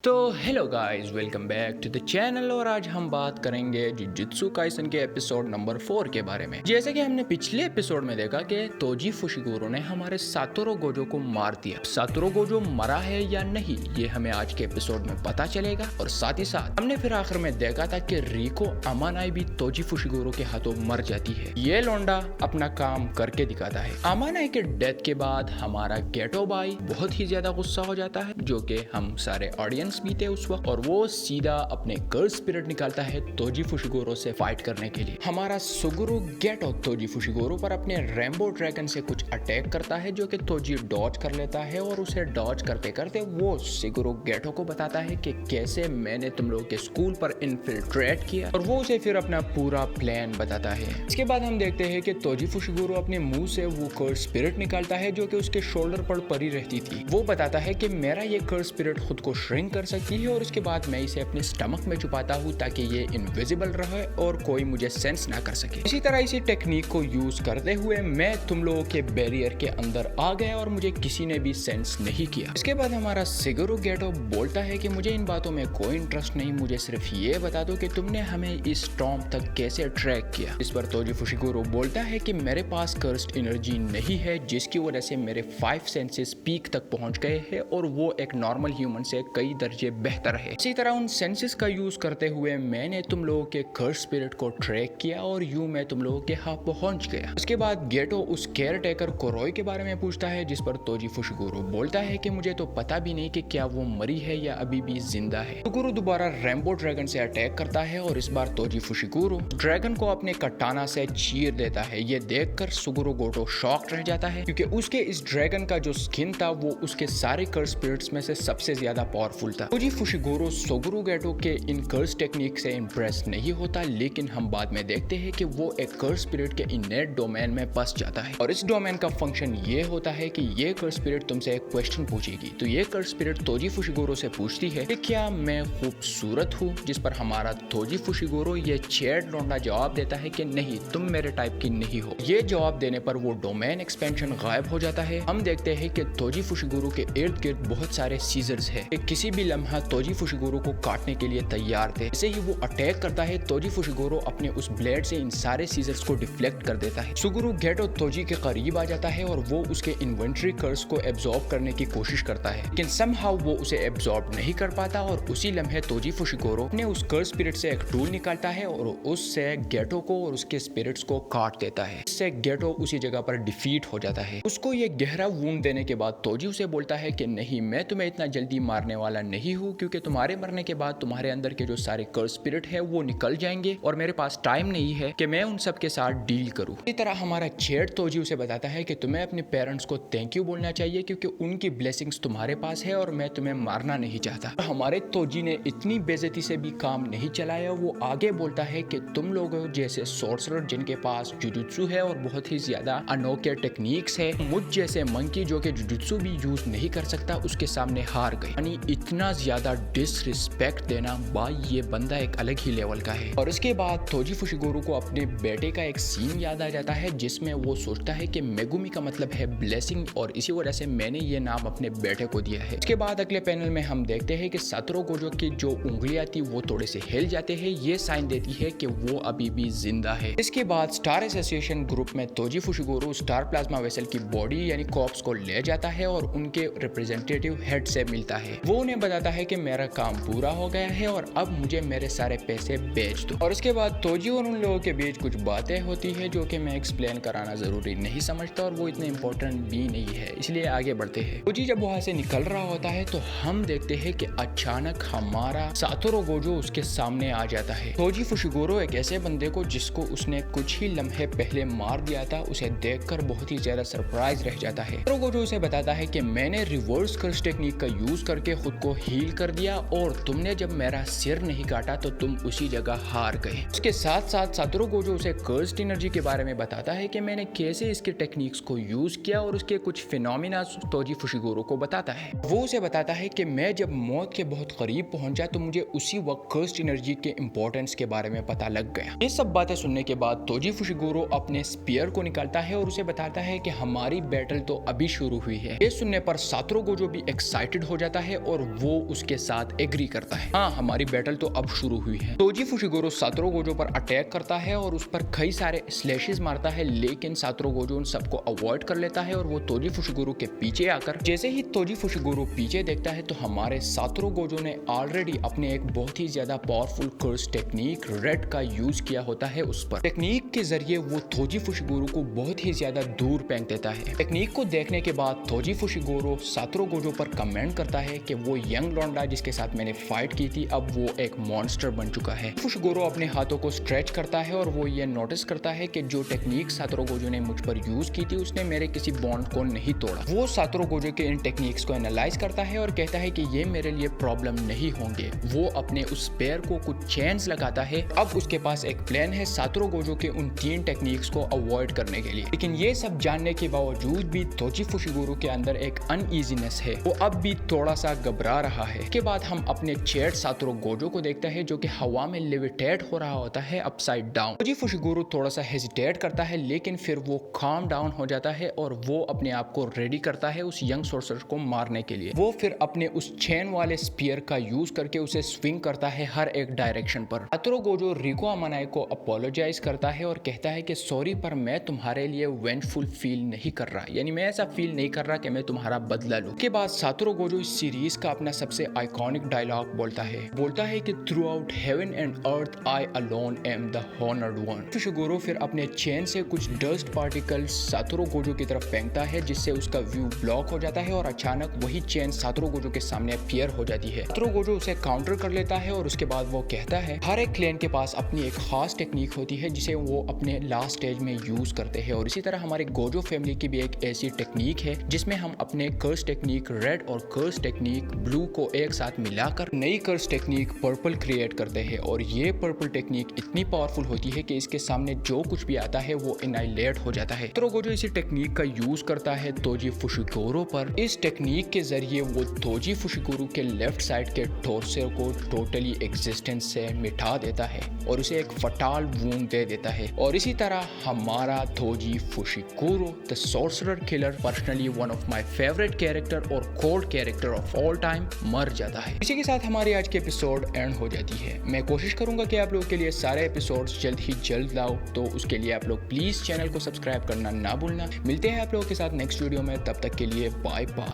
तो hello guys, welcome back to the channel. और आज हम बात करेंगे जुजुत्सु काइसन के एपिसोड नंबर 4 के बारे में। जैसे कि हमने पिछले एपिसोड में देखा कि तोजी फुशिगुरो ने हमारे सातोरो गोजो को मार दिया। सातोरो गोजो मरा है या नहीं, ये हमें आज के एपिसोड में पता चलेगा। और साथ ही साथ हमने फिर आखिर में देखा था कि रिको अमानाई भी तोजी फुशिगुरो के हाथों मर जाती है। ये लोंडा अपना काम करके दिखाता है। अमानाई के डेथ के बाद हमारा गेटो भाई बहुत ही ज्यादा गुस्सा हो जाता है, जो कि हम सारे ऑडियंस भी थे उस वक्त, और वो सीधा अपने कर्स स्पिरिट निकालता है तोजी फुशिगुरो से फाइट करने के लिए। हमारा सुगुरु गेटो तोजी फुशिगुरो पर अपने रेम्बो ड्रैगन से कुछ अटैक करता है, जो कि तोजी डॉज कर लेता है। और उसे डॉज करते करते वो सुगुरु गेटो को बताता है कि कैसे मैंने तुम लोगों के स्कूल पर इन्फिल्ट्रेट किया, और वो उसे फिर अपना पूरा प्लान बताता है। इसके बाद हम देखते हैं कि तोजी फुशिगुरो अपने मुंह से वो कर्स स्पिरिट निकालता है, जो कि उसके शोल्डर पर पड़ी रहती थी। वो बताता है कि मेरा ये कर्स स्पिरिट खुद को श्रिंक कर सकती है, और उसके बाद मैं इसे अपने स्टमक में छुपाता हूँ ताकि ये इनविजिबल रहे और कोई मुझे सेंस ना कर सके। इसी तरह इसी टेक्निक को यूज करते हुए मैं तुम लोगों के बैरियर के अंदर आ गया और मुझे किसी ने भी सेंस नहीं किया। इसके बाद हमारा सुगुरु गेटो बोलता है कि मुझे इन बातों में कोई इंटरेस्ट नहीं, मुझे सिर्फ ये बता दो कि तुमने हमें इस स्टॉर्म तक कैसे ट्रैक किया। इस पर तोजी फुशिगुरो बोलता है कि मेरे पास कर्स्ड एनर्जी नहीं है, जिसकी वजह से मेरे 5 सेंसेस पीक तक पहुंच गए हैं, और वो एक नॉर्मल ह्यूमन से कई दर्जे बेहतर है। इसी तरह उन सेंसेस का यूज करते हुए मैंने तुम लोगों के कर्स स्पिरिट को ट्रैक किया, और यूं मैं तुम लोगों के हाथ पहुंच गया। उसके बाद गेटो उस केयर टेकर कोरोई के बारे में पूछता है, जिस पर तोजी फुशिगुरो बोलता है कि मुझे तो पता भी नहीं कि क्या वो मरी है या अभी भी जिंदा है। सुगुरु दोबारा रेम्बो ड्रैगन से अटैक करता है, और इस बार तोजी फुशिगुरो ड्रैगन को अपने कटाना से चीर देता है। ये देखकर सुगुरु गोटो शॉक्ड रह जाता है, क्योंकि उसके इस ड्रैगन का जो स्किन था वो उसके सारे कर्स स्पिरिट्स में से सबसे ज्यादा पावरफुल था। तोजी फुशिगुरो सुगुरु गेटो के इन कर्स टेक्निक से इंप्रेस नहीं होता, लेकिन हम बाद में देखते हैं कि वो एक कर्स स्पिरिट के इनेट डोमेन में फंस जाता है। और इस डोमेन का फंक्शन ये होता है कि ये कर्स स्पिरिट तुमसे एक क्वेश्चन पूछेगी। तो ये कर्स स्पिरिट तोजी फुशिगुरो से पूछती है कि क्या मैं खूबसूरत हूँ, जिस पर हमारा तोजी फुशिगुरो ये चैट लोंडा जवाब देता है कि नहीं, तुम मेरे टाइप की नहीं हो। ये जवाब देने पर वो डोमेन एक्सपेंशन गायब हो जाता है। हम देखते हैं कि तोजी फुशिगुरो के इर्द गिर्द बहुत सारे सीजर्स है। किसी भी लम्हा तोजी फुशिगुरो को काटने के लिए तैयार थे। जैसे ही वो अटैक करता है, तोजी फुशिगुरो अपने उस ब्लेड से इन सारे सीजर्स को डिफ्लेक्ट कर देता है। सुगुरु गेटो तोजी के करीब आ जाता है, और वो उसके इन्वेंटरी कर्स को एब्जॉर्ब करने की कोशिश करता है, लेकिन समहाउ वो उसे एब्जॉर्ब नहीं कर पाता। और उसी लम्हे तोजी फुशिगुरो अपने उस कर्स स्पिरिट से एक टूल निकालता है, और उससे गेटो को और उसके स्पिरिट्स को काट देता है। इससे गेटो उसी जगह पर डिफीट हो जाता है। उसको ये गहरा वूंड देने के बाद तोजी उसे बोलता है कि नहीं, मैं तुम्हें इतना जल्दी मारने वाला नहीं हूँ, क्योंकि तुम्हारे मरने के बाद तुम्हारे अंदर के जो सारे कर्स स्पिरिट है वो निकल जाएंगे, और मेरे पास टाइम नहीं है कि मैं उन सब के साथ डील करूं। इसी तरह हमारा चेड तोजी उसे बताता है कि तुम्हें अपने पेरेंट्स को थैंक यू बोलना चाहिए, क्योंकि उनकी ब्लेसिंग्स तुम्हारे पास है, और मैं तुम्हें मारना नहीं चाहता। हमारे तोजी ने इतनी बेइज्जती से भी काम नहीं चलाया। वो आगे बोलता है कि तुम लोगों जैसे सोर्सरर जिनके पास जुजुत्सु है और बहुत ही ज्यादा अनोखे टेक्निक्स है, मुझ जैसे मंकी जो कि जुजुत्सु भी यूज नहीं कर सकता, उसके सामने हार गए। यानी इतना ज्यादा डिसरिस्पेक्ट देना, भाई ये बंदा एक अलग ही लेवल का है। और इसके बाद तोजी फुशिगुरो को अपने बेटे का एक सीन याद आ जाता है, जिसमें वो सोचता है कि मेगुमी का मतलब है ब्लेसिंग, और इसी वजह से मैंने ये नाम अपने बेटे को दिया है। इसके बाद अगले पैनल में हम देखते हैं कि सातोरो गोजो की जो उंगलियां थी वो थोड़े से हिल जाते हैं। ये साइन देती है कि वो अभी भी जिंदा है। इसके बाद स्टार एसोसिएशन ग्रुप में Toji Fushiguro star plasma vessel की बॉडी यानी कॉर्प्स को ले जाता है, और उनके रिप्रेजेंटेटिव हेड से मिलता है। वो उन्हें बताता है कि मेरा काम पूरा हो गया है, और अब मुझे मेरे सारे पैसे बेच दो। और इसके बाद तोजी और उन लोगों के बीच कुछ बातें होती है, जो कि मैं एक्सप्लेन कराना जरूरी नहीं समझता, और वो इतने इंपॉर्टेंट भी नहीं है, इसलिए आगे बढ़ते हैं। तोजी जब वहां से निकल रहा होता है, तो हम देखते हैं कि अचानक हमारा सातोरो गोजो उसके सामने आ जाता है। तोजी फुशिगुरो एक ऐसे बंदे को जिसको उसने कुछ ही लम्हे पहले मार दिया था, उसे देखकर बहुत ही ज्यादा सरप्राइज रह जाता है। सातोरो गोजो उसे बताता है कि मैंने रिवर्स कर्स टेक्निक का यूज करके खुद को हील कर दिया, और तुमने जब मेरा सिर नहीं काटा तो तुम उसी जगह हार गए। उसके साथ साथ सातोरो गोजो उसे कर्स्ड एनर्जी के बारे में बताता है कि मैंने कैसे इसके टेक्निक्स को यूज किया, और उसके कुछ फिनोमिना तोजी फुशिगुरो को बताता है। वो उसे बताता है कि मैं जब मौत के बहुत करीब पहुंचा तो मुझे उसी वक्त कर्स्ड एनर्जी के इंपॉर्टेंस के बारे में पता लग गया। ये सब बातें सुनने के बाद तोजी फुशिगुरो अपने स्पीयर को निकालता है, और उसे बताता है कि हमारी बैटल तो अभी शुरू हुई है। ये सुनने पर सातोरो गोजो भी एक्साइटेड हो जाता है, और वो वो उसके साथ एग्री करता है। हाँ, हमारी बैटल तो अब शुरू हुई है। तोजी फुशिगोरो सातोरू गोजो पर अटैक करता है और उस पर कई सारे स्लैशेस मारता है, लेकिन सातोरू गोजो उन सबको अवॉइड कर लेता है और वो तोजी फुशिगोरो के पीछे आकर, जैसे ही तोजी फुशिगोरो पीछे देखता है तो हमारे सातोरू गोजो ने ऑलरेडी अपने एक बहुत ही ज्यादा पावरफुल कर्स टेक्निक रेड का यूज किया होता है उस पर। टेक्निक के जरिए वो तोजी फुशिगोरो को बहुत ही ज्यादा दूर फेंक देता है। टेक्निक को देखने के बाद तोजी फुशिगोरो सातोरू गोजो पर कमेंट करता है कि वो यंग लौंडा जिसके साथ मैंने फाइट की थी अब वो एक मॉन्स्टर बन चुका है। फुशिगोरो अपने हाथों को स्ट्रेच करता है और वो ये नोटिस करता है कि जो टेक्निक सातोरू गोजो ने मुझ पर यूज की थी उसने मेरे किसी बॉन्ड को नहीं तोड़ा। वो सातोरू गोजो के इन टेक्निक्स को एनालाइज करता है और कहता है कि ये मेरे लिए प्रॉब्लम नहीं होंगे। वो अपने उस पैर को कुछ चेन्स लगाता है। अब उसके पास एक प्लान है सातोरू गोजो के उन 3 टेक्निक्स को अवॉइड करने के लिए। लेकिन ये सब जानने के बावजूद भी तोजी फुशिगोरो के अंदर एक अनईजीनेस है, वो अब भी थोड़ा सा घबरा रहा है। इसके बाद हम अपने चेट सातोरू गोजो को देखते हैं जो कि हवा में लेविटेट हो रहा होता है अपसाइड डाउन। तोजी फुशिगोरो थोड़ा सा हेजिटेट करता है, लेकिन फिर वो काम डाउन हो जाता है और वो अपने आप को रेडी करता है उस यंग सोर्सर को मारने के लिए। वो फिर अपने उस चेन वाले स्पीयर का यूज करके उसे स्विंग करता है हर एक डायरेक्शन पर। सातोरू गोजो रिको अमानाए को अपोलोजाइज करता है और कहता है कि सॉरी, पर मैं तुम्हारे लिए वेंजफुल फील नहीं कर रहा, यानी मैं ऐसा फील नहीं कर रहा कि मैं तुम्हारा बदला लूं। के बाद सातोरू गोजो इस सीरीज का अपना सबसे आइकॉनिक डायलॉग बोलता है कि through out heaven and earth I alone am the honoured one. Fushiguro फिर अपने चेन से कुछ डस्ट पार्टिकल्स सातोरू गोजो की तरफ फेंकता है जिससे उसका व्यू ब्लॉक हो जाता है और अचानक वही चेन सातोरू गोजो के सामने अपीयर हो जाती है। सातोरू गोजो उसे काउंटर कर लेता है और उसके बाद वो कहता है हर एक क्लैन के पास अपनी एक खास टेक्निक होती है जिसे वो अपने लास्ट स्टेज में यूज करते हैं, और इसी तरह हमारे गोजो फैमिली की भी एक ऐसी टेक्निक है जिसमें हम अपने कर्स टेक्निक रेड और कर्स टेक्निक ब्लू को एक साथ मिलाकर नई कर्स टेक्निक पर्पल क्रिएट करते हैं। और ये पर्पल टेक्निक इतनी पावरफुल होती है कि इसके सामने जो कुछ भी आता है वो एनाइलेट हो जाता है। सातोरू गोजो इसी टेक्निक का यूज करता है तोजी फुशिगोरो पर। इस टेक्निक के जरिए वो तोजी फुशिगोरो के लेफ्ट साइड के टॉर्सो को टोटली एग्जिस्टेंस से मिटा देता है और उसे एक फटाल वूंड दे देता है। और इसी तरह हमारा Toji Fushiguro the sorcerer killer, personally one of my favourite character और cold character of all time, मर जाता है। इसी के साथ हमारी आज की एपिसोड एंड हो जाती है। मैं कोशिश करूंगा कि आप लोगों के लिए सारे एपिसोड्स जल्द ही जल्द लाओ, तो उसके लिए आप लोग प्लीज चैनल को सब्सक्राइब करना ना भूलना। मिलते हैं आप लोगों के साथ नेक्स्ट वीडियो में, तब तक के लिए बाय बाय।